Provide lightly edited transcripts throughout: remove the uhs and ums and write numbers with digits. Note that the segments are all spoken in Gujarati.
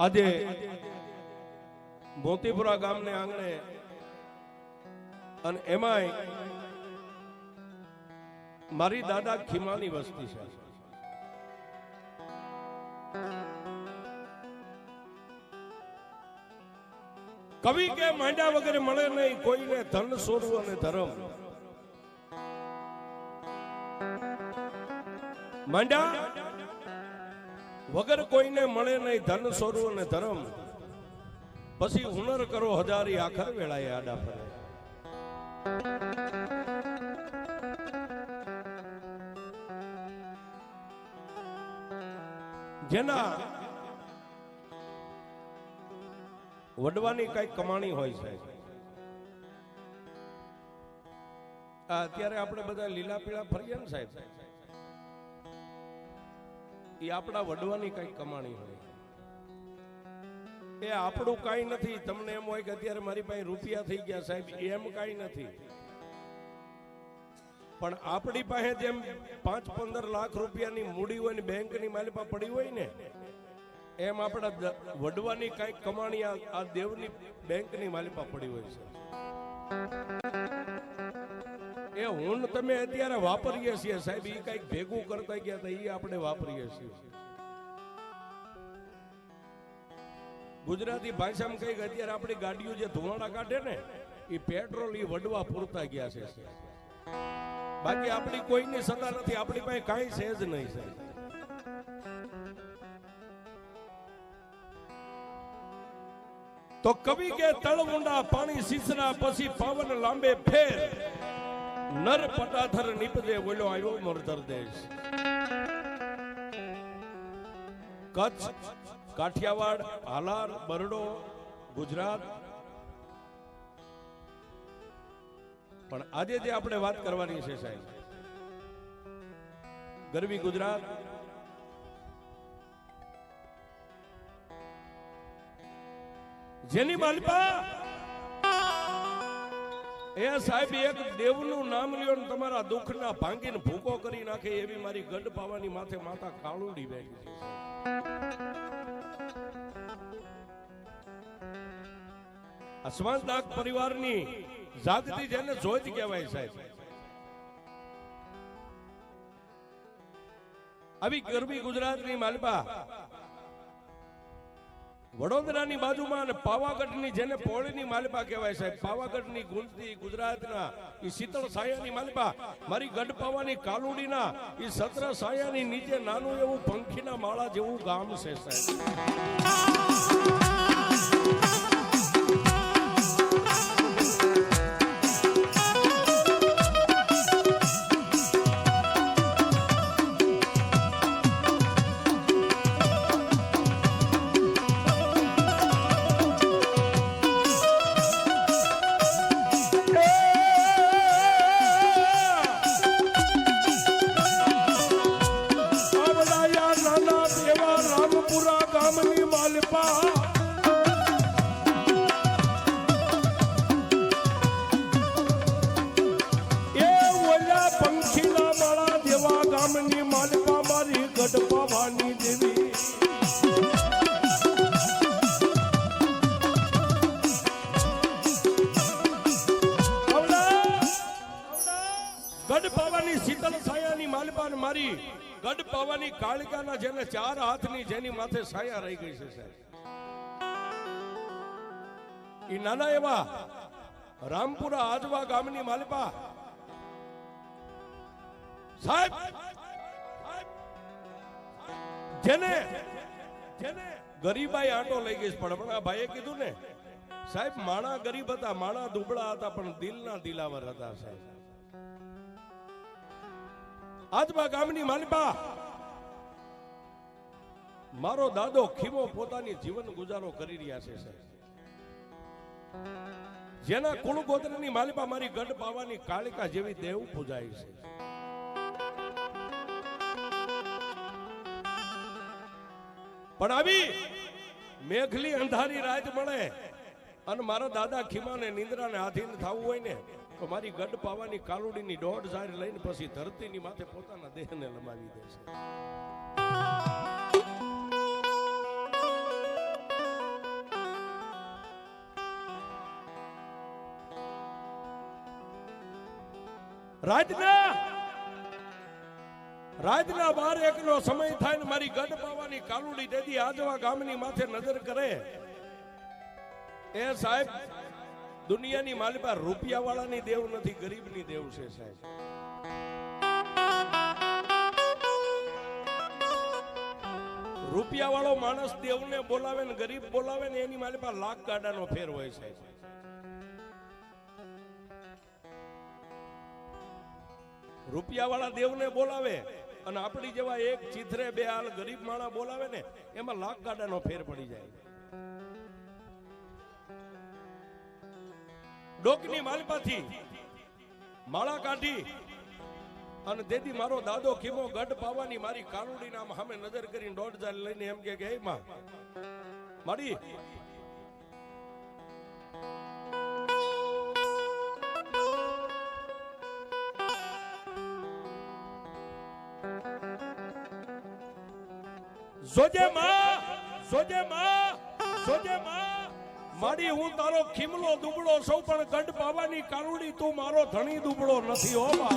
આજે મોતીપુરા ગામને આંગણે અને એમાંય મારી દાદા ખીમાની વસ્તી છે. કવિ કે માંડ્યા વગેરે મળે નહીં કોઈને ધન સોરવું અને ધર્મ. માંડ્યા વગર કોઈને મળે નહીં ધન સોરવું અને ધર્મ. પછી હુનર કરો હજારી આખર વેળાએ આડા ફરે. જેના વડવાની કઈ કમાણી હોય છે. અત્યારે આપણે બધા લીલા પીળા ફરીએ ને સાહેબ, એ આપણા વડવાની કઈ કમાણી હોય. એ આપણું કઈ નથી. તમને એમ હોય કે અત્યારે મારી પાસે રૂપિયા થઈ ગયા સાહેબ, એમ કઈ નથી. પણ આપણી પાસે જેમ 5-15 લાખ રૂપિયાની મૂડી હોય ને બેંકની માલિપા પડી હોય ને, એમ આપણા વડવાની કઈક કમાણી આ દેવની બેંકની માલિપા પડી હોય છે. એ હું તમે અત્યારે વાપરીએ છીએ સાહેબ, એ કઈક ભેગું કરતા ગયા હતા, એ આપણે વાપરીએ છીએ. ગુજરાતી ભાષામાં કઈક અત્યારે આપણી ગાડીઓ જે ધુમાડા કાઢે ને, એ પેટ્રોલ એ વડવા પૂરતા ગયા છે. બાકી આપણી કોઈની સત્તા નથી, આપણી પાસે કાંઈ છે જ નહીં સાહેબ. તો કવિ કે તળ ઊંડા પાણી સીસરા પછી પાવન લાંબે ફેર, નર પટાથર નીપજે બોલ્યો આવ્યો મોરધર દેશ. કચ્છ, કાઠિયાવાડ, હાલાર, બરડો, ગુજરાત. પણ આજે જે આપણે વાત કરવાની છે સાહેબ, ગરવી ગુજરાત, જેની માલિપા એ સાહેબ એક દેવનું નામ લ્યો ને તમારા દુઃખના ભાંગીને ભૂકો કરી નાખે એવી મારી ગઢ પાવાની માથે માતા કાળુડી બેઠી છે. અસ્વાંતાક પરિવારની જાગતી જેને જોજ કહેવાય સાહેબ. આવી ગરબી ગુજરાતની માલિપા વડોદરાની બાજુમાં અને પાવાગઢની જેને પોળીની માલિપા કહેવાય સાહેબ. પાવાગઢની ગુંજતી ગુજરાતના એ શીતળ સાયાની માલિપા મારી ગઢ પાવાની કાલુડીના એ સત્ર સાયાની નીચે નાનું એવું પંખીના માળા જેવું ગામ છે સાહેબ. મારી ગઢ પાવાની કાળિકાના જેને 4 હાથની જેની માથે સાયા રહી ગઈ છે સાહેબ. ઈ નાના એવા રામપુરા આજવા ગામની માલિપા સાહેબ, જેને ગરીબાઈ આંટો લઈ ગઈ. પણ હમણાં ભાઈએ કીધું ને સાહેબ, માણા ગરીબ હતા, માણા દુબળા હતા, પણ દિલના દિલાવર હતા સાહેબ. આજવા ગામની માલિપા મારો દાદો ખીમો પોતાની જીવન ગુજારો કરી રહ્યા છે સાહેબ. જેના કુળ ગોત્રની માલિપા મારી ગઢ પાવાની કાળિકા જેવી દેવ પૂજાય છે. પણ આવી મેઘલી અંધારી રાત મળે અને મારા દાદા ખીમાને નિંદ્રાને આધીન થવું હોય ને, તો મારી ગઢ પાવાની કાલુડીની 1.5 જારી લઈને પછી ધરતીની માથે પોતાના દેહને લંબાવી દે છે. રાતના 12-1 નો સમય થાય ને મારી ગઢ પાવાની કાલુડી દેદી આજવા ગામની માથે નજર કરે એ સાહેબ દુનિયાની માલિપા રૂપિયા વાળાની દેવ નથી, ગરીબની દેવ છે સાહેબ. રૂપિયા વાળો માણસ દેવને બોલાવે ને ગરીબ બોલાવે ને એની માલિપા લાખ ગાડાનો ફેર હોય સાહેબ. રૂપિયા વાળા દેવને બોલાવે અને આપણી જેવા એક ચિત્રે બે હાલ ગરીબ માણા બોલાવે ને એમાં લાખ ગાડાનો ફેર પડી જાય. ડોકની માલપાથી માળા કાઢી અને તેથી મારો દાદો ખીમો ગઢ પાવાની મારી કાનુડી નામ સામે નજર કરીને 1.5 લઈને એમ કે હે માં મારી જોજે માં મારી હું તારો ખીમલો દુબળો સૌ પણ ગઢ પાવાની કાનુડી તું મારો ધણી દુબળો નથી હો બા.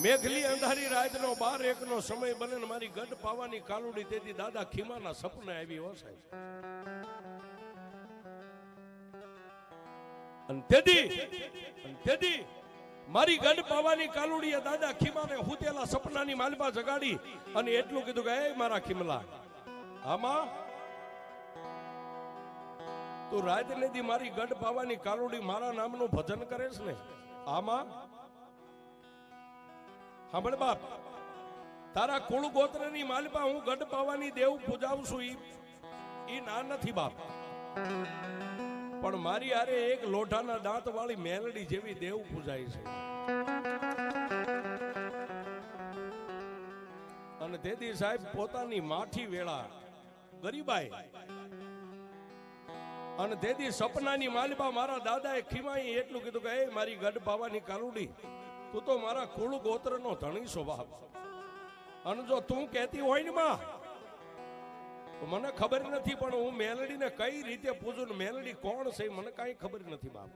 મેઘલી અંધારી રાતનો 12-1 નો સમય બને ને મારી ગઢ પાવાની કાલુડી તેથી દાદા ખીમાના સપને આવી હો સાહેબ. અને તેથી મારી ગઢ પાવાની કાલુડીએ દાદા ખીમાને હુતેલા સપનાની માલપા જગાડી અને એટલું કીધું કે એ મારા ખીમલા આમાં તું રાત ને મારી ગઢ પાવાની કાલુડી મારા નામનું ભજન કરે છે ને આમાં સાંભળ બાપ તારા કુળ ગોત્રની માલપા હું ગઢ પાવાની દેવ પૂજાવું છું ઈ ના નથી બાપ, પણ મારી હારે એક લોઢાના દાંત વાળી મેલડી જેવી દેવ પૂજાય છે. અને તેથી સાહેબ પોતાની માઠી વેળા ગરીબાઈ અને તેથી સપનાની માલપા મારા દાદાએ ખીમાઈ એટલું કીધું કે એ મારી ગઢ પાવાની કાલુડી તું તો મારા કુળ ગોત્ર નો ધણી સ્વભાવ, અને જો તું કહેતી હોય ને માં મને ખબર નથી પણ હું મેલડીને કઈ રીતે પૂજું ને મેલડી કોણ છે મને કઈ ખબર નથી બાપ.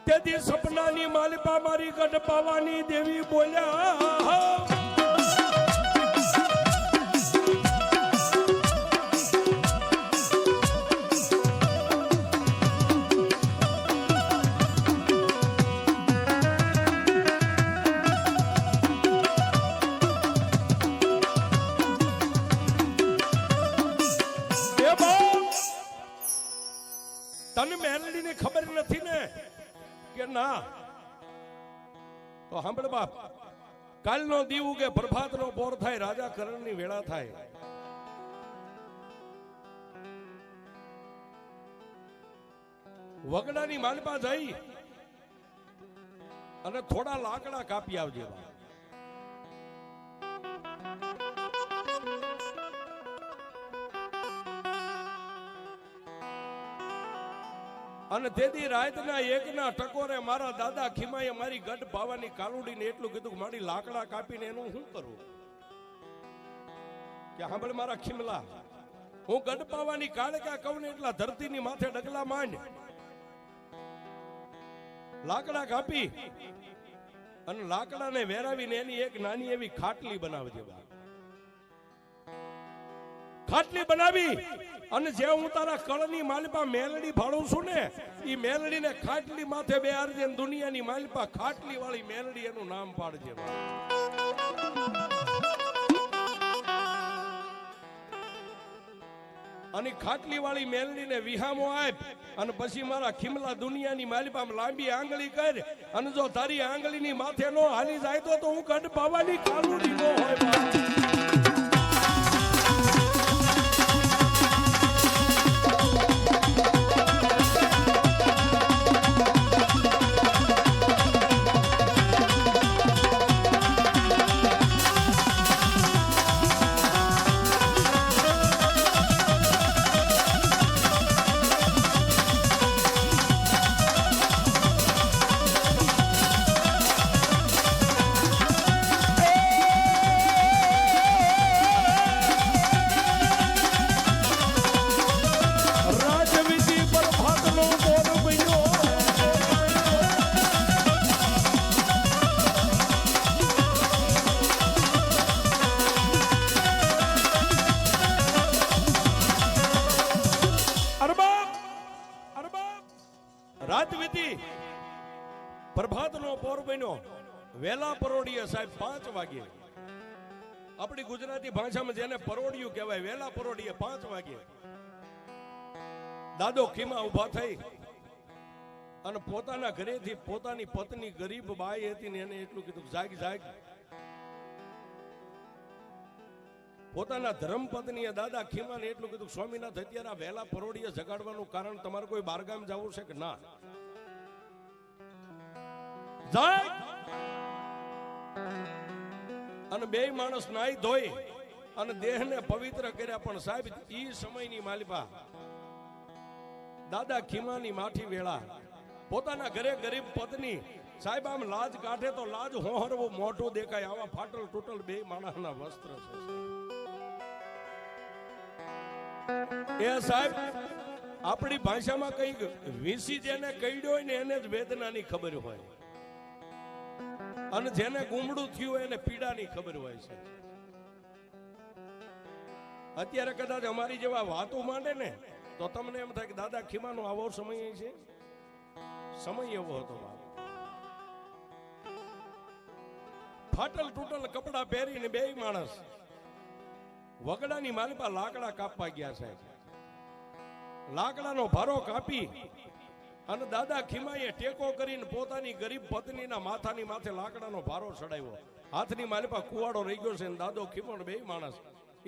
તેથી સપનાની માલિપા મારી ગઢ પાવાની દેવી બોલ્યા તને મેલડીની ખબર નથી ને કે ના તો સાંભળ બાપ કાલનો દીવું કે પ્રભાતનો પોર થાય રાજા કરણની વેળા થાય વગડાની માલપા જઈ અને થોડા લાકડા કાપી આવજે બાપ. અને તેથી રાતના 1 ના ટકોરે મારા દાદા ખીમાએ મારી ગઢ પાવાની કાલુડીને એટલું કીધું કે મારી લાકડા કાપીને એનું શું કરું કે સાંભળ મારા ખીમલા હું ગઢ પાવાની કાળકા કહું ને એટલા ધરતીની માથે ડગલા માંડ લાકડા કાપી અને લાકડાને વેરાવીને એની એક નાની એવી ખાટલી બનાવજે બા. ખાટલી બનાવી અને જે હું તારા કળની માલપા મેલડી ભાળું છું ને ઈ મેલડીને ખાટલી માથે બેહારજે ને દુનિયાની માલપા ખાટલી વાળી મેલડી એનું નામ પાડજે. અને ખાટલી વાળી મેલડીને વિહામો આપ અને પછી મારા ખીમલા દુનિયાની માલિપામાં લાંબી આંગળી કર અને જો તારી આંગળીની માથે નો હાલી જાય તો હું ગઢ પાવાની કાલુડી નો હોય રાત વીતી પ્રભાતનો પોર બન્યો વેલા પરોડીએ સાહેબ 5 વાગે આપણી ગુજરાતી ભાષામાં જેને પરોડિયું કહેવાય વેલા પરોડીએ 5 વાગે દાદો ખીમા ઊભા થઈ અને પોતાના ઘરેથી પોતાની પત્ની ગરીબ બાઈ હતી ને એને એટલું કીધું જાગ જાગ પોતાના ધર્મપત્નીએ દાદા ખીમાને એટલું કીધું સ્વામીનાથ અત્યારે વહેલા પરોડીએ જગાડવાનું કારણ તમારે કોઈ બારગામ જવું છે કે ના જાય અને બે માણસ નાઈ ધોઈ અને દેહને પવિત્ર કર્યા પણ સાહેબ ઈ સમયની માલિપા દાદા ખીમાની માઠી વેળા પોતાના ઘરે ગરીબ પત્ની સાહેબ આમ લાજ કાઢે તો લાજ હોહરવું મોઢું દેખાય આવા ફાટલ તૂટલ બે માણસના વસ્ત્ર છે એ સાહેબ આપણી ભાષામાં કઈક વીસી જેને કઈડ્યો હોય ને એને જ વેદનાની ખબર હોય અને જેને ગુમડું થયું એને પીડાની ખબર હોય છે અત્યારે કદાચ અમારી જેવા વાતો માંડે ને તો તમને એમ થાય કે દાદા ખીમાનો આવો સમય છે સમય એવો હતો ફાટલ તૂટલ કપડા પહેરીને બે માણસ વગડાની માલિપા લાકડા કાપવા ગયા છે લાકડાનો ભારો કાપી અને દાદા ખીમાએ ટેકો કરીને પોતાની ગરીબ પત્નીના માથાની માથે લાકડાનો ભારો ચડાવ્યો હાથની માલિપા કુવાડો રહી ગયો છે અને દાદો ખીમો બે માણસ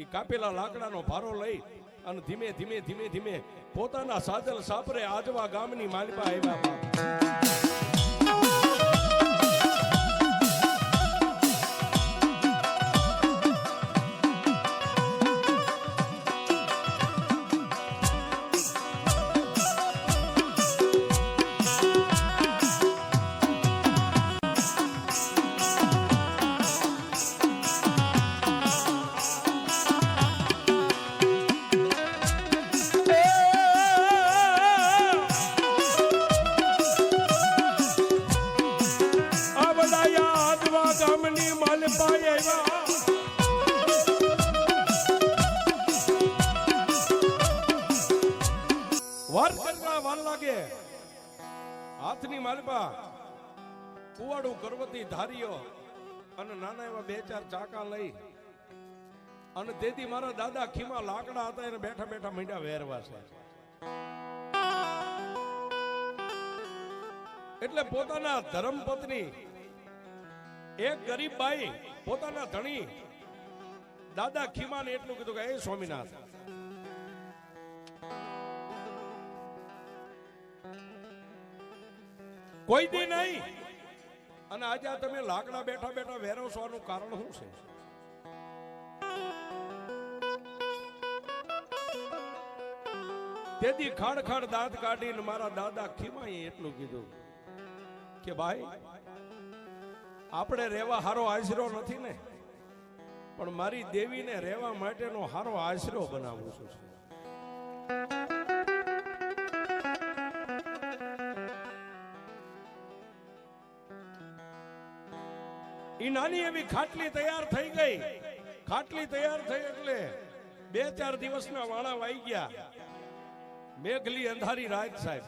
એ કાપેલા લાકડાનો ભારો લઈ અને ધીમે ધીમે ધીમે ધીમે પોતાના સાજલ સાપરે આજવા ગામની માલિપા આવ્યા હાથની માલપા કુવાડું કરવતી ધારીઓ અને નાના એવા 2-4 ચાકા લઈ અને તેથી મારા દાદા ખીમા લાકડા હતા એને બેઠા બેઠા મીંડા વેરવા છે એટલે પોતાના ધર્મપત્ની એક ગરીબ બાઈ પોતાના ધણી દાદા ખીમાને એટલું કીધું કે એ સ્વામીનાથ કોઈ દી નહીં અને આજે તમે લાકડા બેઠા બેઠા વેરવવાનું કારણ શું છે તેથી ખાડ ખાડ દાંત કાઢીને મારા દાદા ખીમાએ એટલું કીધું કે ભાઈ આપણે રહેવા હારો આશરો નથી ને પણ મારી દેવીને રહેવા માટેનો હારો આશરો બનાવું છું ઈ નાની એવી ખાટલી તૈયાર થઈ ગઈ ખાટલી તૈયાર થઈ એટલે 2-4 દિવસના વાણા વાઈ ગયા મેઘલી અંધારી રાત સાહેબ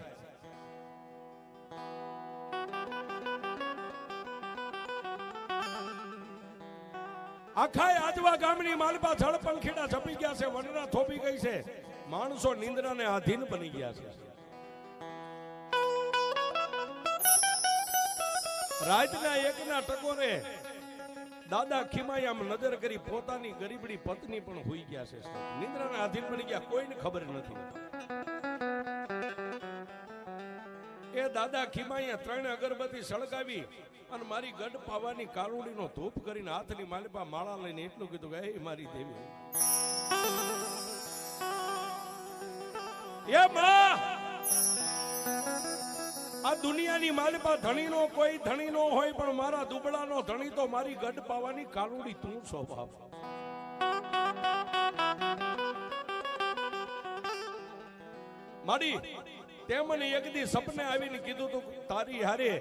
આખા આજવા ગામની માલપા જળ પંખીડા છપી ગયા છે વનરા થોપી ગઈ છે માણસો નિંદ્રાને આધીન બની ગયા છે. રાતના એકના ટકોરે દાદા ખીમાઈ આમ નજર કરી પોતાની ગરીબડી પત્ની પણ હોઈ ગયા છે. નિંદ્રાના આધીન બની ગયા, કોઈને ખબર નથી. એ દાદા ખીમાઈએ 3 અગરબત્તી સળગાવી અને મારી ગઢ પાવાની કાલુડીનો ધૂપ કરીને હાથની માલિપા માળા લઈને એટલું કીધું કે એ મારી દેવી, એ માં, આ દુનિયાની માલિપા ધણીનો કોઈ ધણી નો હોય, પણ મારા દુબળાનો ધણી તો મારી ગઢ પાવાની કાલુડી તું છો બાપ. મારી તે મને એક દી સપને આવીને કીધું તું તારી હારે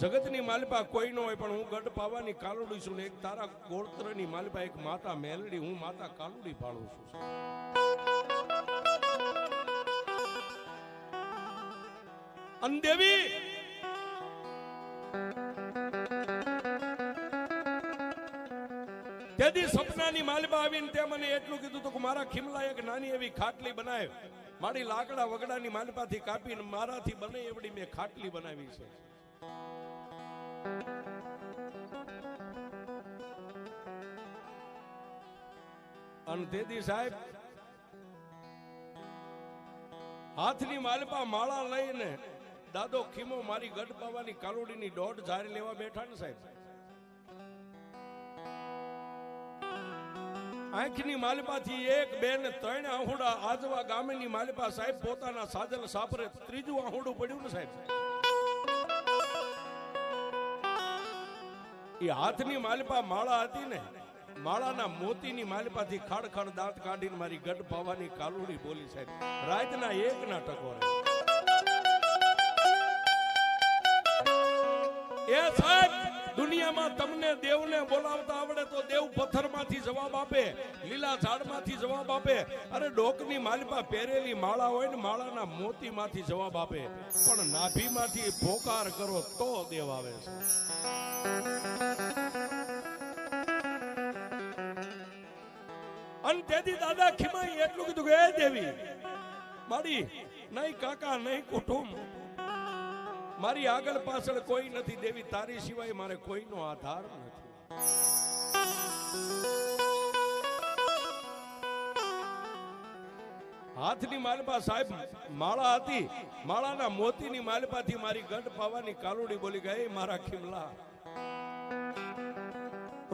જગતની માલિપા કોઈ ન હોય, પણ હું ગઢ પાવાની કાલુડી છું ને એક તારા ગોળતરની માલિપા એક માતા મેલડી, હું માતા કાલુડી પાડું છું. અંદેવી તેથી સપનાની માલિપા આવીને તે મને એટલું કીધું હતું કે મારા ખીમલા એક નાની એવી ખાટલી બનાવ. મારી લાકડા વગડાની માલિપાથી કાપીને મારાથી બને એવડી મેં ખાટલી બનાવી છે. અને તેથી સાહેબ હાથની માલિપા માળા લઈને દાદો ખીમો મારી ગઢ પાવાની કાલુડીની દોઢ ઝારી લેવા બેઠા ને સાહેબ. આંખની માલિપાથી 1, 2 ને 3 આહુડા આજવા ગામની માલિપા સાહેબ પોતાના સાજલ સાપરે 3જું આહુડું પડ્યું ને સાહેબ. એ હાથની માલિપા માળા હતી ને, માળાના મોતીની માલિપાથી ખાડ ખાડ દાંત કાઢીને મારી ગઢ પાવાની કાલુડી બોલી સાહેબ. રાતના 1ના ટકોરે એ સાહેબ દુનિયામાં તમને દેવને બોલાવતા આવડે તો દેવ પથ્થરમાંથી જવાબ આપે, લીલા ઝાડમાંથી જવાબ આપે. અરે ડોકની માલિપા પહેરેલી માળા હોય ને માળાના મોતીમાંથી જવાબ આપે, પણ નાભીમાંથી પોકાર કરો તો દેવ આવે છે. અને તેથી દાદા ખીમાઈ એટલું કીધું કે એ દેવી મારી નહીં કાકા નહીં કુટુંબ, મારી આગળ પાછળ કોઈ નથી દેવી, તારી સિવાય મારે કોઈનો આધાર નથી. હાથની માલિપા સાહેબ માળા હતી, માળાના મોતીની માલિપાથી મારી ગઢ પાવાની કાલુડી બોલી ગઈ મારા ખીમલા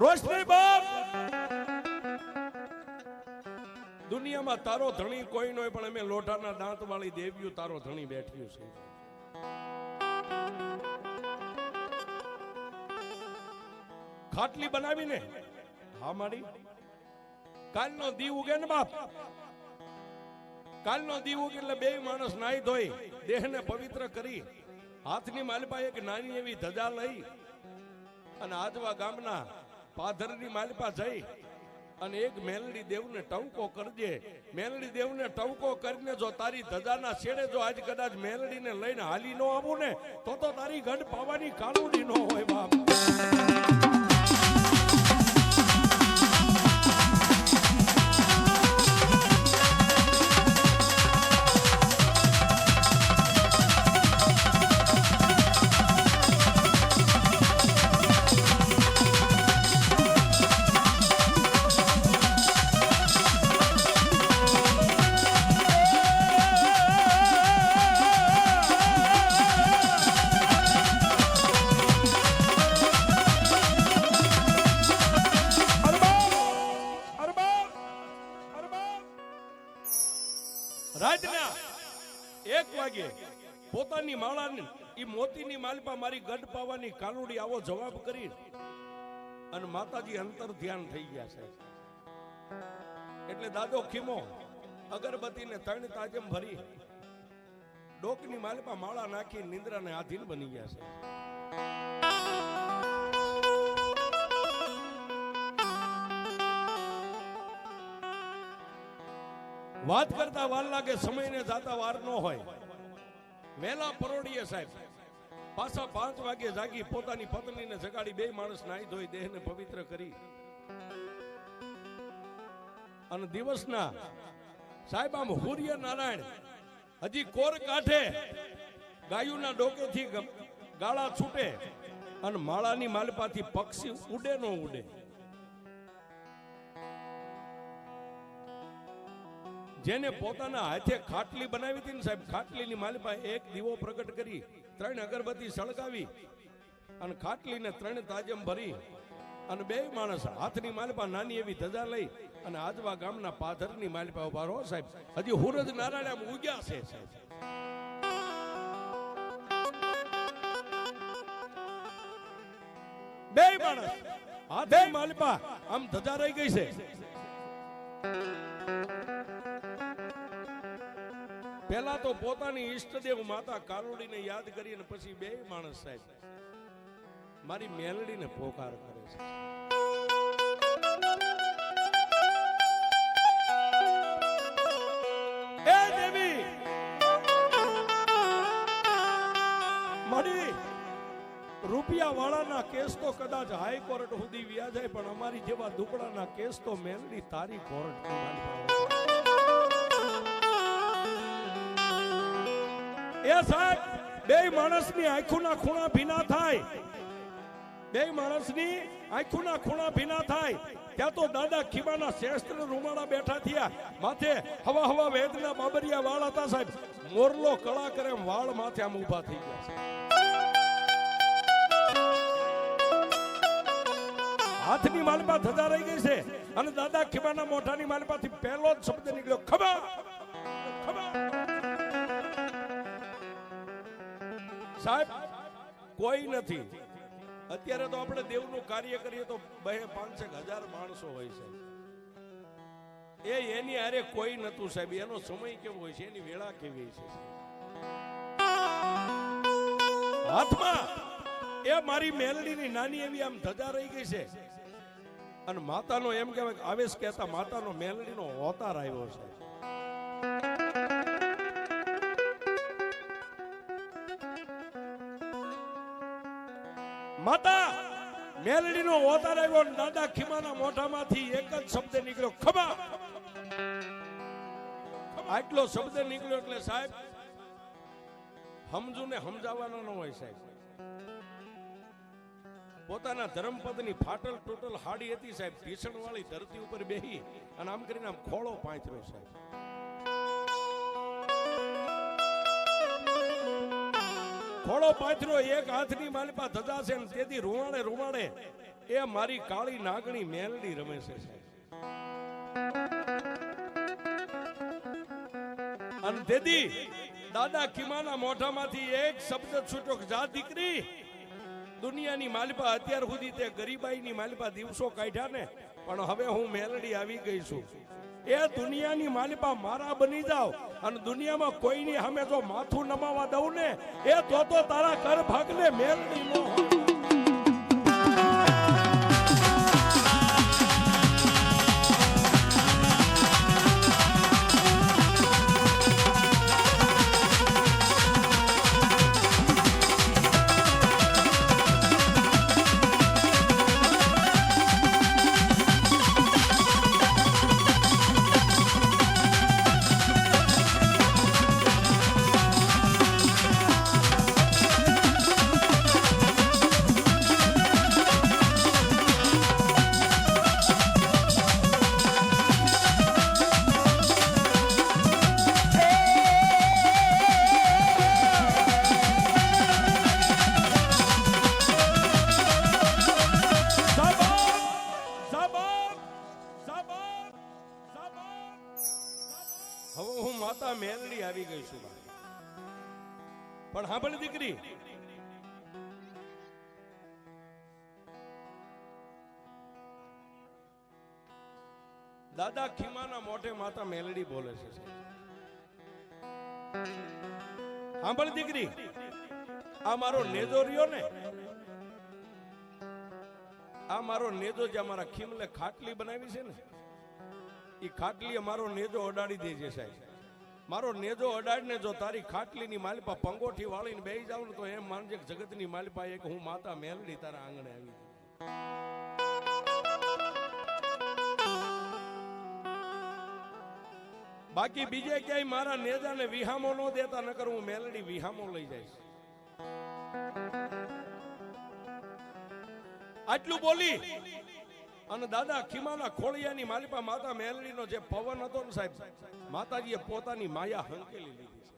રોશની બાપ, દુનિયામાં તારો ધણી કોઈ નો, પણ અમે લોઢાના દાંત વાળી દેવીઓ તારો ધણી બેઠ્યું છે. ખાટલી બનાવીને હા મારી કાલનો દીવ ઉગે ને બાપ, કાલનો દીવ ઉગે એટલે 2 માણસ નાઈ ધોઈ દેહને પવિત્ર કરી હાથની માલિપા એક નાની એવી ધજા લઈ અને આજવા ગામના પાધરની માલિપા જઈ અને એક મેલડી દેવને ટવકો કરજે. મેલડી દેવને ટવકો કરીને જો તારી ધજાના છેડે જો આજ કદાચ મેલડીને લઈને હાલી નો આવું ને તો તારી ગઢ પાવાની કાલુડી નો હોય બાપ. રાતના 1 વાગે પોતાની માળાની ઈ મોતીની માલિપા મારી ગઢ પાવાની કાલુડી આવો જવાબ કરી અને માતાજી અંતર ધ્યાન થઈ ગયા છે. એટલે દાદો ખીમો અગરબત્તીને 3 તાજમ ભરી ડોકની માલિપા માળા નાખી નિંદ્રાને આધીન બની ગયા છે. વાત કરતા વાર લાગે, સમયને જાતા વાર ન હોય. વેલા પરોડીએ સાહેબ પાછા 5 વાગે જાગી પોતાની પત્નીને જગાડી 2 માણસ નાઈ ધોઈ દેહને પવિત્ર કરી અને દિવસના સાહેબ આમ સૂર્ય નારાયણ હજી કોર કાઢે, ગાયુના ડોકેથી ગાળા છૂટે અને માળાની માલપાથી પક્ષી ઉડે ન ઉડે. જેને પોતાના હાથે ખાટલી બનાવી હતી ને સાહેબ, ખાટલીની માલપા એક દીવો પ્રગટ કરી, 3 અગરબત્તી સળગાવી અને ખાટલીને 3 તાજમ ભરી અને 2 માણસ હાથની માલપા નાની એવી ધજા લઈ અને આજવા ગામના પાથરની માલપા ઉભા રહો સાહેબ. હજી સૂરજ નારાયણ આમ ઉગ્યા છે સાહેબ. બે માણસ હાથની માલપા આમ ધજા રહી ગઈ છે. પહેલા તો પોતાની ઈષ્ટદેવ માતા કાલુડીને યાદ કરીને પછી 2 માણસ સાહેબ મારી મેલડીને પોકાર કરે છે. એ દેવી મારી રૂપિયા વાળાના કેસ તો કદાચ હાઈકોર્ટ સુધી વ્યા જાય, પણ અમારી જેવા દુકડાના કેસ તો મેલડી તારી કોર્ટ. એ સાહેબ 2 માણસની આંખોના ખૂણા ભીના થાય, 2 માણસની આંખોના ખૂણા ભીના થાય ત્યાં તો દાદા ખીમાના શ્રેષ્ઠ રૂમાળા બેઠા થયા, માથે હવા હવા વેદના બાબરિયા વાળ હતા સાહેબ. મોરલો કળા કરે વાળ માથે આમ ઊભા થઈ ગયા છે. હાથની માલપા ધજા રહી ગઈ છે અને દાદા ખીમાના મોઢાની માલપાથી પહેલો જ શબ્દ નીકળ્યો, ખબર ખબર. સાહેબ કોઈ નથી. અત્યારે તો આપણે દેવનું કાર્ય કરીએ તો 200-500 માણસો હોય છે. એની હારે કોઈ નતું સાહેબ. એનો સમય કેવો હોય છે, એની વેળા કેવી છે. હાથમાં એ મારી મેલડીની નાની એવી આમ ધજા રહી ગઈ છે અને માતાનો એમ કહેવાય આવેશ કહેતા માતાનો મેલડીનો અવતાર આવ્યો છે. માતા મેલડીનો અવતાર આવ્યો. દાદા ખીમાના મોઢામાંથી એક જ શબ્દ નીકળ્યો, ખબા. આટલો શબ્દ નીકળ્યો એટલે સાહેબ સમજુ ને સમજાવવાનો ન હોય સાહેબ. પોતાના ધર્મપદની ફાટલ ટોટલ હાડી હતી સાહેબ, ભીષણ વાળી ધરતી ઉપર બેહી અને આમ કરીને આમ ખોળો પાંથર્યો સાહેબ. ખોળો પાંથર્યો, એક હાથની માલપા ધજા છે ને તેથી રૂવાડે રૂવાડે એ મારી કાળી નાગણી મેલડી રમે છે સાહેબ. અને તેથી દાદા ખીમાના મોઢામાંથી એક શબ્દ છૂટ્યો, જા દીકરી. દુનિયાની માલપા અત્યાર સુધી તે ગરીબાઈની માલપા દિવસો કાઢ્યા ને, પણ હવે હું મેલડી આવી ગઈ છું. એ દુનિયાની માલપા મારા બની જાવ અને દુનિયામાં કોઈની સામે જો માથું નમાવા દઉં ને એ તો તારા કર ભાગને મેલડી નો. મેલડી આવી ગઈ છું, પણ સાંભળ દીકરી, દાદા ખીમાના મોઢે માતા મેલડી બોલે છે. સાંભળ દીકરી, આ મારો નેજો રહ્યો ને, આ મારો નેજો જે અમારા ખીમલે ખાટલી બનાવી છે ને, એ ખાટલી અમારો નેજો અડાડી દેજે સાહેબ. મારો નેજો અડાડીને જો તારી ખાટલીની માલપા પંગોઠી વાળીને બેસી જાવ ને તો એમ માનજે જગતની માલપા એક હું માતા મેલડી તારા આંગણે આવી. બાકી બીજે ક્યાંય મારા નેજાને વિહામો ન દેતા, નકર હું મેલડી વિહામો લઈ જઈશ. આટલું બોલી અને દાદા ખીમાના ખોળિયાની માલિપા માતા મેલડીનો જે પવન હતો ને સાહેબ, માતાજીએ પોતાની માયા હંકેલી લીધી છે.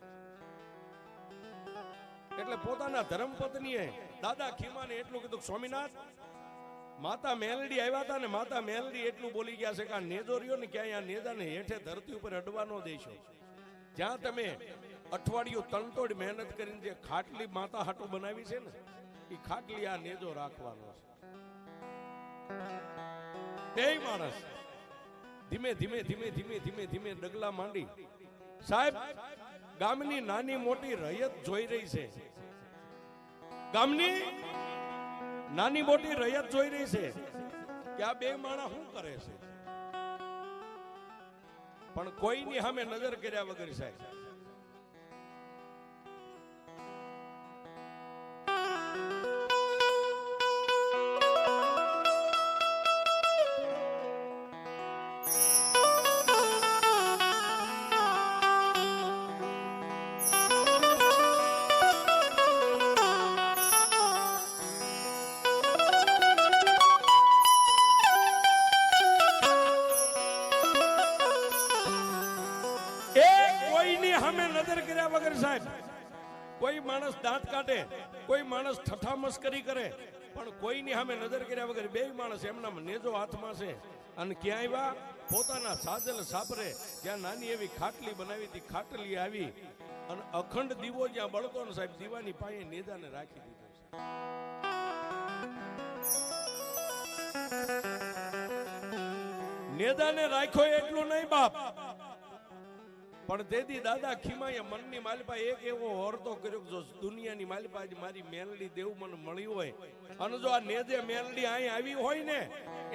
એટલે પોતાના ધર્મપત્નીએ દાદા ખીમાને એટલું કીધું, સ્વામિનાથ માતા મેલડી આવ્યા હતા ને માતા મેલડી એટલું બોલી ગયા છે કે આ નેજો રહ્યો ને ક્યાંય આ નેજાને હેઠે ધરતી ઉપર અડવા ન દેશો. જ્યાં તમે અઠવાડિયું તનતોડ મહેનત કરીને જે ખાટલી માતા હાટું બનાવી છે ને, એ ખાટલી આ નેજો રાખવાનો છે. બે માણસ ધીમે ધીમે ધીમે ધીમે ધીમે ધીમે ડગલા માંડી સાહેબ ગામની નાની મોટી રયત જોઈ રહી છે. ગામની નાની મોટી રયત જોઈ રહી છે કે આ બે માણસ શું કરે છે, પણ કોઈની સામે નજર કર્યા વગર સાહેબ કોઈ માણસ દાંત કાઢે, કોઈ માણસ ઠઠા મસ્કરી કરે, પણ કોઈની સામે નજર કર્યા વગર બે માણસ એમના નેજો હાથમાં છે. અને ક્યાં આવ્યા? પોતાના સાજલ સાપરે જ્યાં નાની એવી ખાટલી બનાવી હતી, ખાટલી આવી અને અખંડ દીવો જ્યાં બળતો ને સાહેબ, દીવાની પાસે નેજાને રાખી દીધો છે. નેજાને રાખ્યો એટલું નહીં બાપ, પણ તેથી દાદા ખીમાએ મનની માલિપા એક એવો ઓરતો કર્યો કે જો દુનિયાની માલિપા મારી મેલડી દેવું મને મળ્યું હોય અને જો આ નેજે મેલડી અહીં આવી હોય ને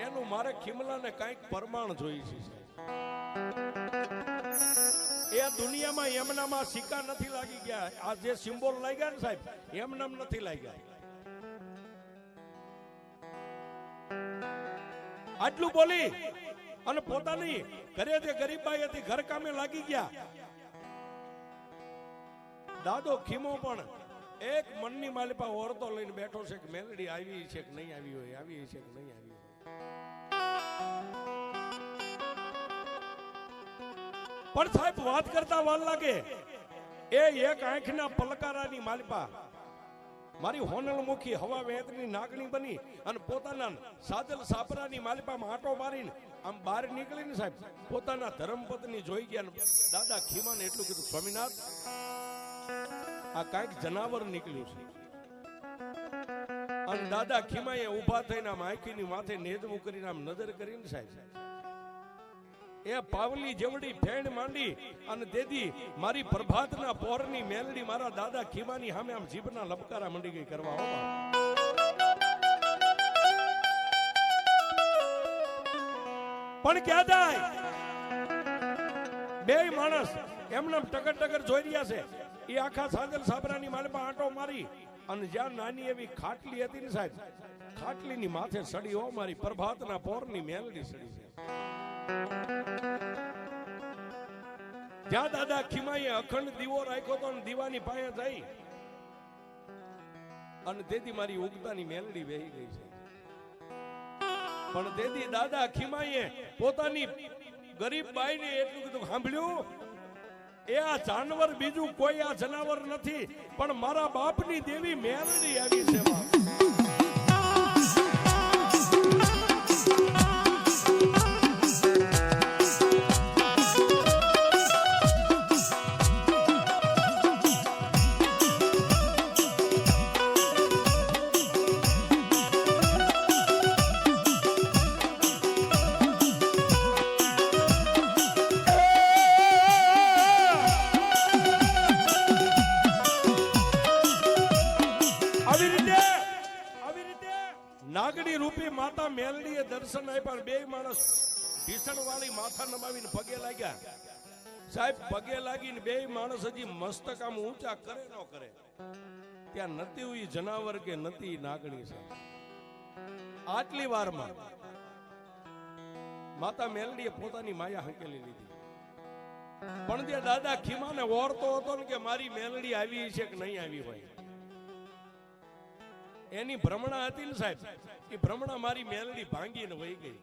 એનું મારે ખીમલાને કાંઈક પ્રમાણ જોઈ છે. એ દુનિયામાં એમનામાં સિક્કા નથી લાગી ગયા, આ જે સિમ્બોલ લાગ્યા ને સાહેબ એમનામ નથી લાગ્યા. આટલું બોલી અને પોતાની ઘરે જે ગરીબાઈ હતી ઘર કામે લાગી ગયા. દાદો ખીમો પણ એક મનની માલિપા ઓરતો લઈને બેઠો છે કે મેલડી આવી છે કે નહીં આવી હોય, આવી છે કે નહીં આવી હોય. પણ સાહેબ વાત કરતા વાર લાગે. એ એક આંખના પલકારાની માલિપા મારી હોનલમુખી હવા વેતની નાગણી બની અને પોતાના સાજલ સાપરાની માલિપામાં આંટો મારીને આમ બહાર નીકળીને સાહેબ પોતાના ધર્મપત્ની જોઈ ગયા. દાદા ખીમાને એટલું કીધું, સ્વામિનાથ આ કાંઈક જનાવર નીકળ્યું છે. અને દાદા ખીમાએ ઊભા થઈને આમ આંખીની માથે નેજવું કરીને આમ નજર કરીને સાહેબ એ પાવલી જેવડી ફેણ માંડી અને દેદી મારી પ્રભાતના પોરની મેલડી મારા દાદા ખીમાની સામે આમ જીભના લપકારા મંડી ગઈ કરવા. પણ ક્યાં જાય? બે માણસ એમના ટકર ટકર જોઈ રહ્યા છે. એ આખા સાજલ સાબરાની માલપા આંટો મારી અને જ્યાં નાની એવી ખાટલી હતી ને સાહેબ, ખાટલીની માથે સડી હો મારી પ્રભાતના પોરની મેલડી સડી છે. જ્યાં દાદા ખીમાએ અખંડ દીવો રાખ્યો તો દીવાની પાસે જઈ અને તેથી મારી ઉગતાની મેલડી વહી ગઈ છે. પણ તેથી દાદા ખીમાએ પોતાની ગરીબ બાઈને એટલું કીધું, સાંભળ્યું એ આ જાનવર બીજું કોઈ આ જનાવર નથી, પણ મારા બાપની દેવી મેલડી આવી છે. નાગડી રૂપી માતા મેલડીએ દર્શન આપ્યા. બે માણસ ભીષણ વાળી માથા નમાવીને પગે લાગ્યા. સાહેબ પગે લાગીને બે માણસ હજી મસ્તક આમ ઊંચા કરે ન કરે ત્યાં નથી હુઈ જનાવર કે નથી નાગણી છે. આટલી વારમાં માતા મેલડીએ પોતાની માયા હંકેલી લીધી પણ જે દાદા ખીમાને ઓરતો હતો ને કે મારી મેલડી આવી છે કે નહીં આવી હોય, એની ભ્રમણા હતી ને સાહેબ, એ ભ્રમણા મારી મેલડી ભાંગીને વહી ગઈ.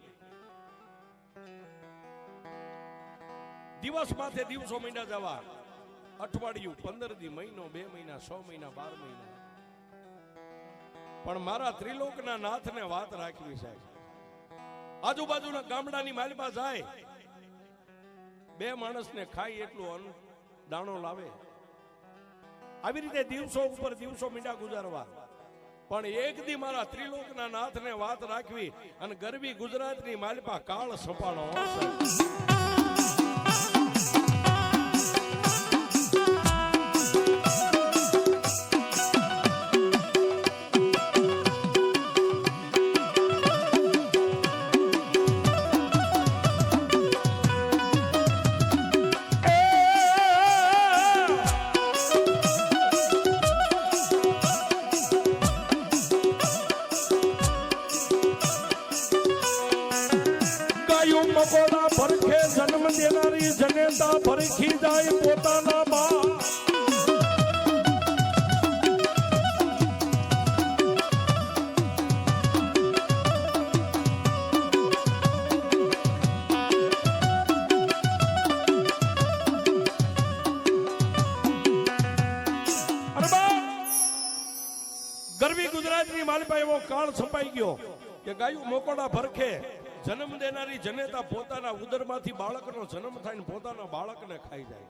દિવસ માથે દિવસો મહિના જવા, અઠવાડિયું, 15 દી, મહિનો, 2 મહિના, 6 મહિના, 12 મહિના, પણ મારા ત્રિલોકના નાથને વાત રાખવી સાહેબ. આજુબાજુના ગામડાની માલિપા જાય, 2 માણસને ખાય એટલું અન્ન દાણો લાવે. આવી રીતે દિવસો ઉપર દિવસો મીંડા ગુજારવા, પણ એક દી મારા ત્રિલોકના નાથને વાત રાખવી અને ગરવી ગુજરાતની માલિપા કાળ સંપાળો. મકોડા ભરખે જન્મ દેનારી જનેતા ભરખી જાય પોતાના બા. ગરવી ગુજરાતની માલિપા એવો કાળ છપાઈ ગયો કે ગાયું મકોડા ભરખે જન્મ દેનારી જનેતા પોતાના ઉદરમાંથી બાળકનો જન્મ થાય ને પોતાના બાળકને ખાઈ જાય.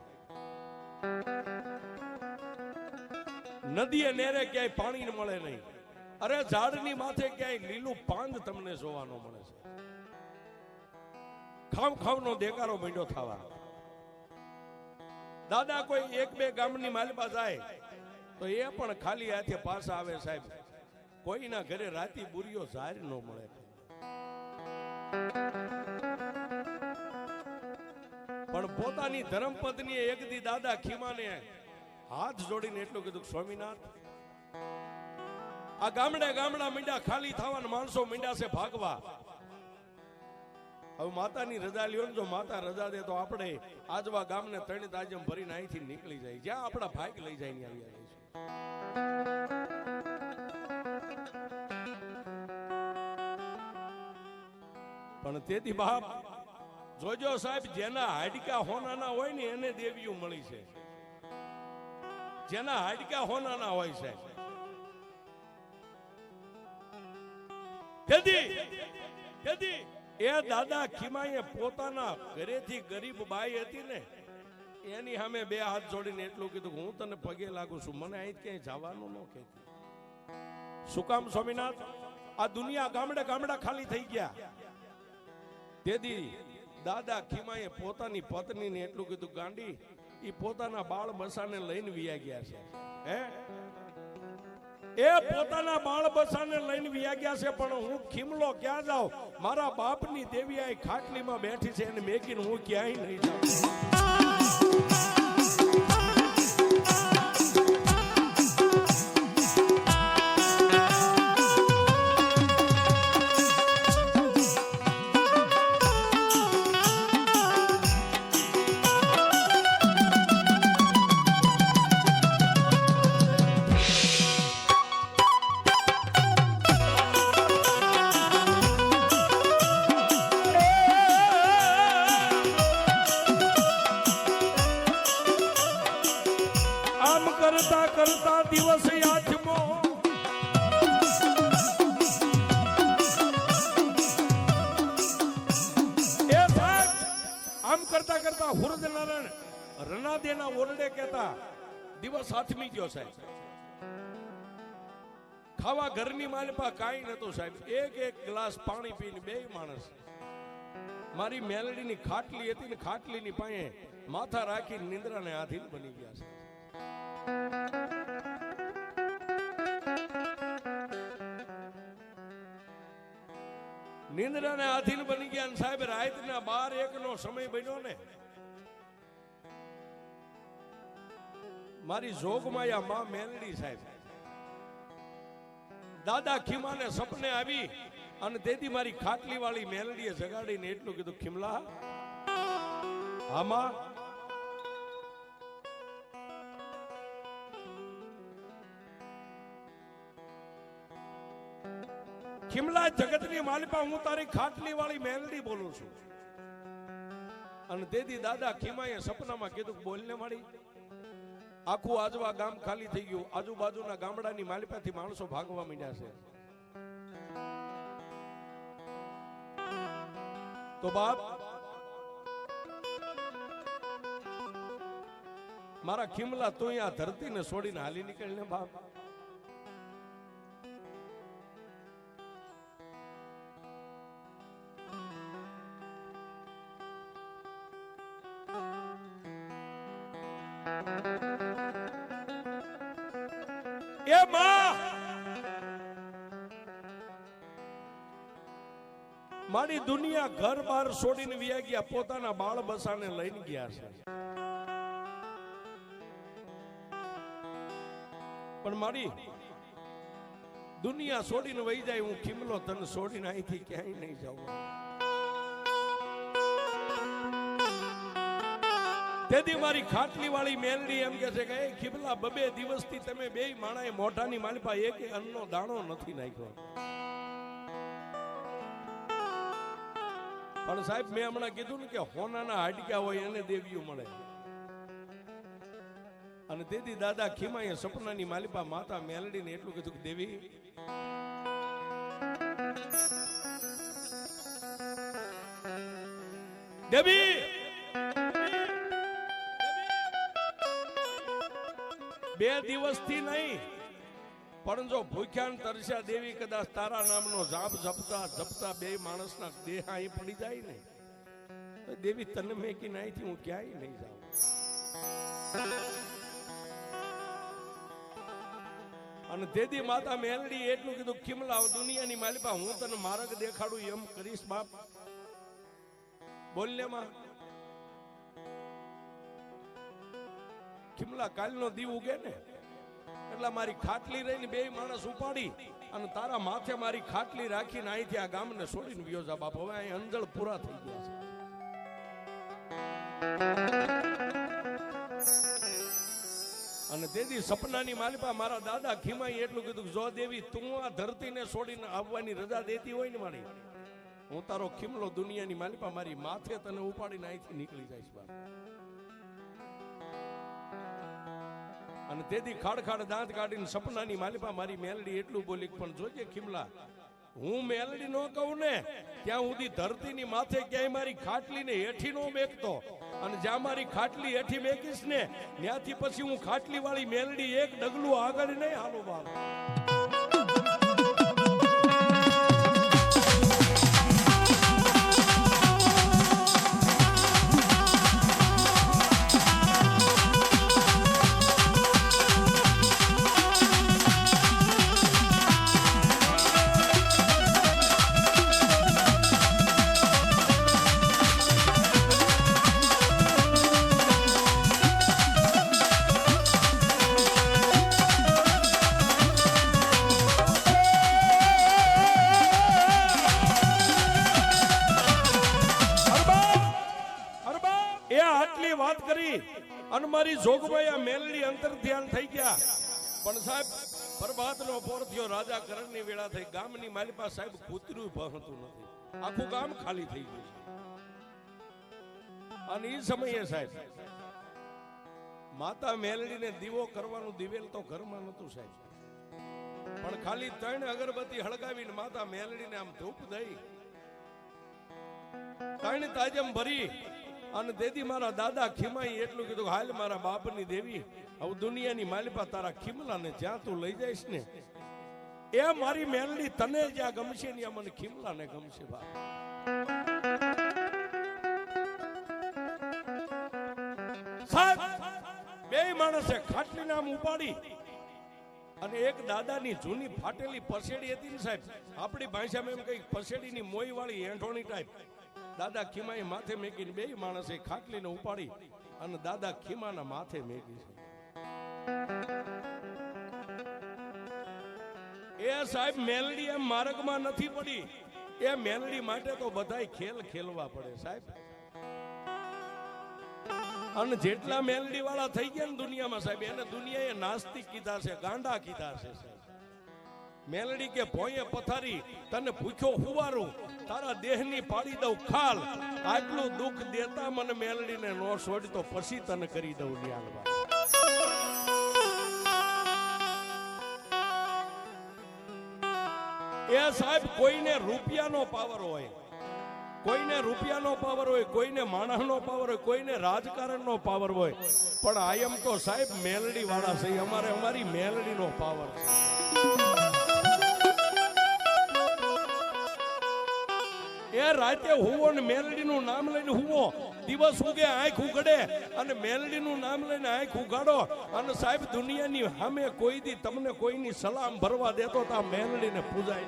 નદીએ નેરે ક્યાંય પાણી મળે નહીં. અરે ઝાડની માથે ક્યાંય લીલું પાંદ તમને જોવાનો મળે છે. ખાવ ખાવનો દેકારો માંડ્યો થવા. દાદા કોઈ 1-2 ગામની માલિપા જાય તો એ પણ ખાલી હાથે પાછા આવે સાહેબ. કોઈના ઘરે રાતી બુરીઓ ઝાર ન મળે. પણ પોતાની ધર્મપત્નીએ એક દી દાદા ખીમાને હાથ જોડીને એટલું કીધું, સ્વામિનાથ, આ ગામડા મીંડા ખાલી થવાના માણસો મીંડા છે ભાગવા. હવે માતાની રજા લ્યો ને, જો માતા રજા દે તો આપણે આજવા ગામને 3 તાજમ ભરીને અહીંથી નીકળી જાય, જ્યાં આપણા ભાગ લઈ જાય ને આવી જઈશું. પણ તેથી બાપ જોજો સાહેબ, જેના હાડકા હોનાના હોય ને એને દેવીઓ મળી છે. જેના હાડકા હોનાના હોય સાહેબ, તેથી એ દાદા ખીમાએ પોતાના ઘરેથી ગરીબ બાઈ હતી ને એની સામે 2 હાથ જોડીને એટલું કીધું, હું તને પગે લાગુ છું, મને અહીં ક્યાંય જવાનું ન કહેતી. શું કામ સ્વામિનાથ? આ દુનિયા ગામડા ખાલી થઈ ગયા. તેથી દાદા ખીમાએ પોતાની પત્નીને એટલું કીધું, ગાંડી, એ પોતાના બાળ બસાને લઈને વિયા ગયા છે. એ પોતાના બાળ બસાને લઈને વિયા ગયા છે, પણ હું ખીમલો ક્યાં જાઉં? મારા બાપની દેવી આ ખાટલીમાં બેઠી છે, એને મેકીને હું ક્યાંય નહીં જાઉં. કરતા દિવસ આઠમો આમ કરતા હુરદ નારાયણ રનાદેના ઓરડે કહેતા દિવસ આઠમી ગયો સાહેબ. ખાવા ઘરની માલિપા કાંઈ નતું સાહેબ. એક ગ્લાસ પાણી પીને 2 માણસ મારી મેલડીની ખાટલી હતી ને ખાટલીની પાસે માથા રાખી નિંદ્રાને આધીન બની ગયા છે. નિંદ્રાને આધીન બની ગયા સાહેબ. રાતના 12-1 નો સમય બન્યો ને, મારી જોગમાયા માં મેલડી સાહેબ દાદા ખીમાને સપને આવી અને તેથી મારી ખાટલી વાળી મેલડીએ જગાડીને એટલું કીધું, ખીમલા, આમાં ખીમલા જગતની માલિપા હું તારી ખાટલી વાળી મેલડી બોલું છું. અને તેથી દાદા ખીમાએ સપનામાં કીધું બોલને મારી. આખું આજવા ગામ ખાલી થઈ ગયું. આજુબાજુના ગામડાની માલિપાથી માણસો ભાગવા માંડ્યા છે. તો બાપ મારા ખીમલા તું આ ધરતીને છોડીને હાલી નીકળને બાપ. એ માં મારી દુનિયા ઘર બાર છોડીને વિયા ગયા, પોતાના બાળ બસાને લઈને ગયા છે. પણ મારી દુનિયા છોડીને વહી જાય, હું ખીમલો તને છોડીને અહીંથી ક્યાંય નહીં જાઉં. તેથી મારી ખાટલી વાળી મેલડી એમ કે છે કે એ ખીમલા બબે દિવસથી તમે બે માણાએ મોઢાની માલિપા એક અન્નનો દાણો નથી નાખ્યો. પણ સાહેબ મેં હમણાં કીધું ને કે હોનાના હાડક્યા હોય એને દેવીઓ મળે. અને તેથી દાદા ખીમાએ સપનાની માલિપા માતા મેલડીને એટલું કીધું કે દેવી દેવી બે દિવસથી નહીં પણ જો ભૂખ્યા ને તરસ્યા દેવી કદાચ તારા નામનો જાપ જપતા જપતા બે માણસના દેહ અહીં પડી જાય ને તો દેવી તને મેકી નાહીથી હું ક્યાંય નહીં જાઉં. અને દેદી માતા મેલડી એટલું કીધું ખીમલા દુનિયાની માલિપા હું તને માર્ગ દેખાડું એમ કરીશ બાપ. બોલને માં ખીમલા કાલનો દીવ ઉગે ને એટલે મારી ખાટલી રહીને બે માણસ ઉપાડી અને તારા માથે મારી ખાટલી રાખીને અહીંથી આ ગામને છોડીને ગયો જા બાપ. હવે અહીં અંજળ પૂરા થઈ ગયા છે. અને તેથી સપનાની માલિપા મારા દાદા ખીમાઈ એટલું કીધું જો દેવી તું આ ધરતીને છોડીને આવવાની રજા દેતી હોય ને મારી, હું તારો ખીમલો દુનિયાની માલિપા મારી માથે તને ઉપાડીને અહીંથી નીકળી જઈશ બાપ. અને તેથી ખાડ દાંત કાઢીને સપનાની માલિપા મારી મેલડી એટલું બોલી પણ જોજે ખીમલા હું મેલડી નો કહું ને ત્યાં સુધી ધરતીની માથે ક્યાંય મારી ખાટલીને હેઠી નો મેકતો. અને જ્યાં મારી ખાટલી હેઠી મેકીશ ને ત્યાંથી પછી હું ખાટલી વાળી મેલડી એક ડગલું આગળ નહીં હાલો બાપ. વાત કરી અને મારી જોગભાઈ આ મેલડી અંતર ધ્યાન થઈ ગયા. પણ સાહેબ પ્રભાતનો પોર થયો, રાજા કરણની વેળા થઈ, ગામની માલિપા સાહેબ કૂતરું પહોંચતું નથી, આખું ગામ ખાલી થઈ ગયું. અને એ સમયે સાહેબ માતા મેલડીને દીવો કરવાનું દિવેલ તો ઘરમાં નતું સાહેબ, પણ ખાલી 3 અગરબત્તી હળગાવીને માતા મેલડીને આમ ધૂપ દઈ 3 તાજમ ભરી અને દેદી મારા દાદા ખીમાઈ એટલું કીધું હાલ મારા બાપની દેવી હવે દુનિયાની માલિપા તારા ખીમલાને જ્યાં તું લઈ જઈશ ને એ મારી મેલડી તને જ્યાં ગમશે ને મને ખીમલાને ગમશે બાપ. સાહેબ બે માણસે ખાટલીને આમ ઉપાડી અને એક દાદાની જૂની ફાટેલી પસેડી હતી ને સાહેબ, આપણી ભાષામાં એમ કઈ પસેડીની મોઈ વાળી એંઠોણી ટાઈપ, દાદા ખીમાએ માથે મેકીને બે માણસે ખાટલીને ઉપાડી અને દાદા ખીમાના માથે મેકી છે. એ સાહેબ મેલડી એમ માર્ગમાં નથી પડી, એ મેલડી માટે તો બધાય ખેલ ખેલવા પડે સાહેબ. અને જેટલા મેલડી વાળા થઈ ગયા ને દુનિયામાં સાહેબ એને દુનિયાએ નાસ્તિક કીધા છે, ગાંડા કીધા છે સાહેબ. મેલડી કે ભોંયે પથારી તને ભૂખ્યો હુવારું, તારા દેહની પાડી દઉં ખાલ, આટલું દુઃખ દેતા મને મેલડીને નો છોડ તો પછી તને કરી દઉં ન્યાલવા. એ સાહેબ કોઈને રૂપિયાનો પાવર હોય, કોઈને રૂપિયાનો પાવર હોય, કોઈને માણસનો પાવર હોય, કોઈને રાજકારણનો પાવર હોય, પણ આયમ તો સાહેબ મેલડી વાળા છે. અમારે અમારી મેલડીનો પાવર છે. એ રાતે હુવો ને મેલડીનું નામ લઈને હુવો, દિવસ ઉગે આંખ ઉઘડે અને મેલડીનું નામ લઈને આંખ ઉઘાડો, અને સાહેબ દુનિયાની સામે કોઈ દી તમને કોઈની સલામ ભરવા દેતો તો આ મેલડીને પૂજાય.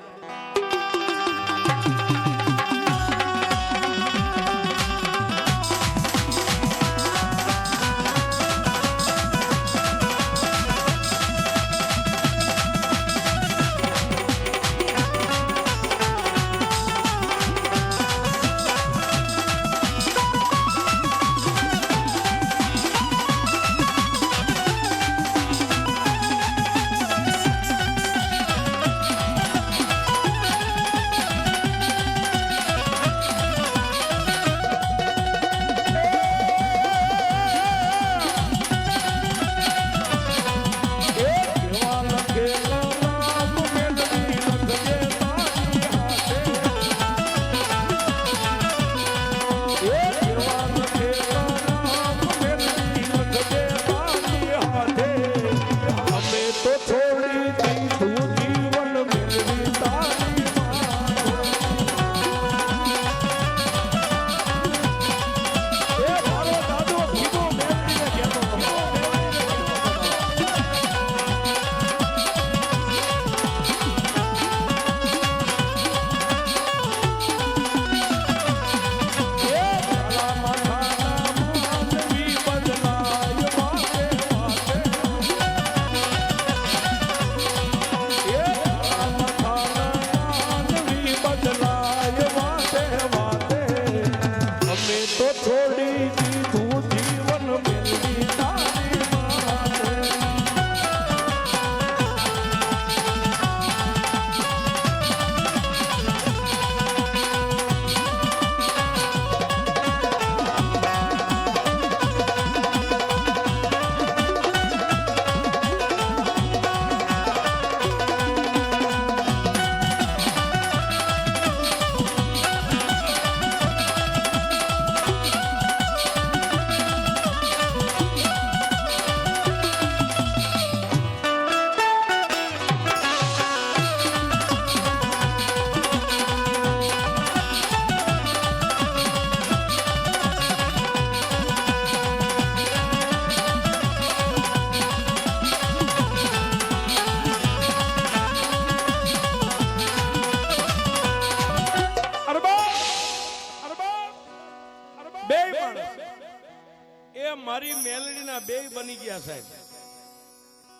મારી મેલડીના બે બની ગયા સાહેબ,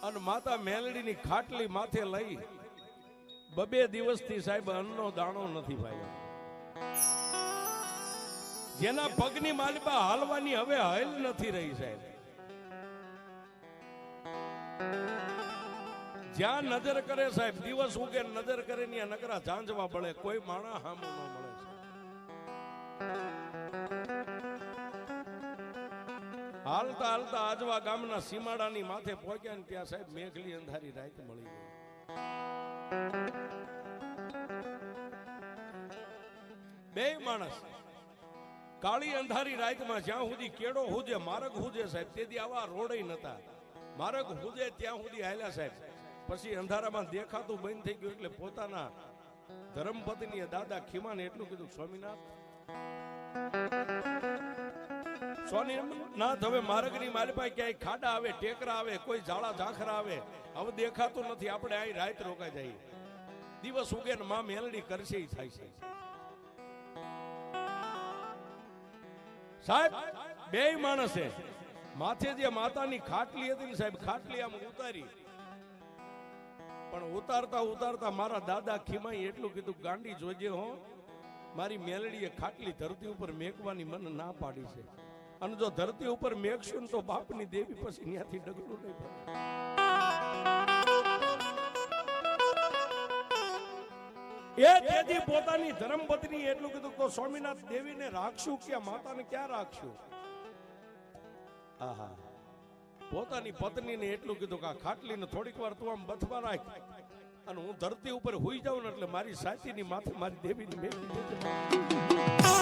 અને માતા મેલડીની ખાટલી માથે લઈ બબે દિવસથી સાહેબ અન્નનો દાણો નથી ભાઈ. જેના પગની માલિપા હાલવાની હવે હલ નથી રહી સાહેબ. જ્યાં નજર કરે સાહેબ, દિવસ ઉગે નજર કરે ને નકરા ઝાંઝવા બળે, કોઈ માણા હામો ન મળે. હાલતા હાલતા આજવા ગામના સીમાડાની માથે પહોંચ્યા ને ત્યાં સાહેબ મેઘલી અંધારી રાત મળી ગઈ. બે માણસ કાળી અંધારી રાતમાં જ્યાં સુધી કેડો હુજે માર્ગ હુજે સાહેબ, તેથી આવા રોડે નતા. માર્ગ હુજે ત્યાં સુધી હાલ્યા સાહેબ. પછી અંધારામાં દેખાતું બંધ થઈ ગયું એટલે પોતાના ધર્મપત્ની દાદા ખીમાને એટલું કીધું, સ્વામિનાથ સ્વામિનાથ હવે માર્ગની મારી પાસે ક્યાંય ખાડા આવે, ટેકરા આવે, કોઈ ઝાડા ઝાખરા આવે, હવે દેખાતું નથી, આપણે અહીં રાત રોકાઈ જઈએ. દિવસ ઉગે ને માં મેલડી કરશે ઈ થાય છે સાહેબ. બે માણસે માથે જે માતાની ખાટલી હતી ને સાહેબ, ખાટલી આમ ઉતારી, પણ ઉતારતા ઉતારતા મારા દાદા ખીમાઈ એટલું કીધું, ગાંડી જોજે હો, મારી મેલડીએ ખાટલી ધરતી ઉપર મેકવાની મને ના પાડી છે, અને જો ધરતી ઉપર મેકશું તો બાપની દેવી પછી ત્યાંથી ડગલું નહીં પડે. એ તેથી પોતાની ધર્મપત્ની એટલું કીધું તો સ્વામિનાથ દેવીને રાખશું કે માતાને ક્યાં રાખશું? આહા, પોતાની પત્નીને એટલું કીધું કે આ ખાટલીને થોડીક વાર તું આમ બથવા રાખ અને હું ધરતી ઉપર હુઈ જાઉં ને એટલે મારી સાચીની માથે મારી દેવીની મેલી દેજે.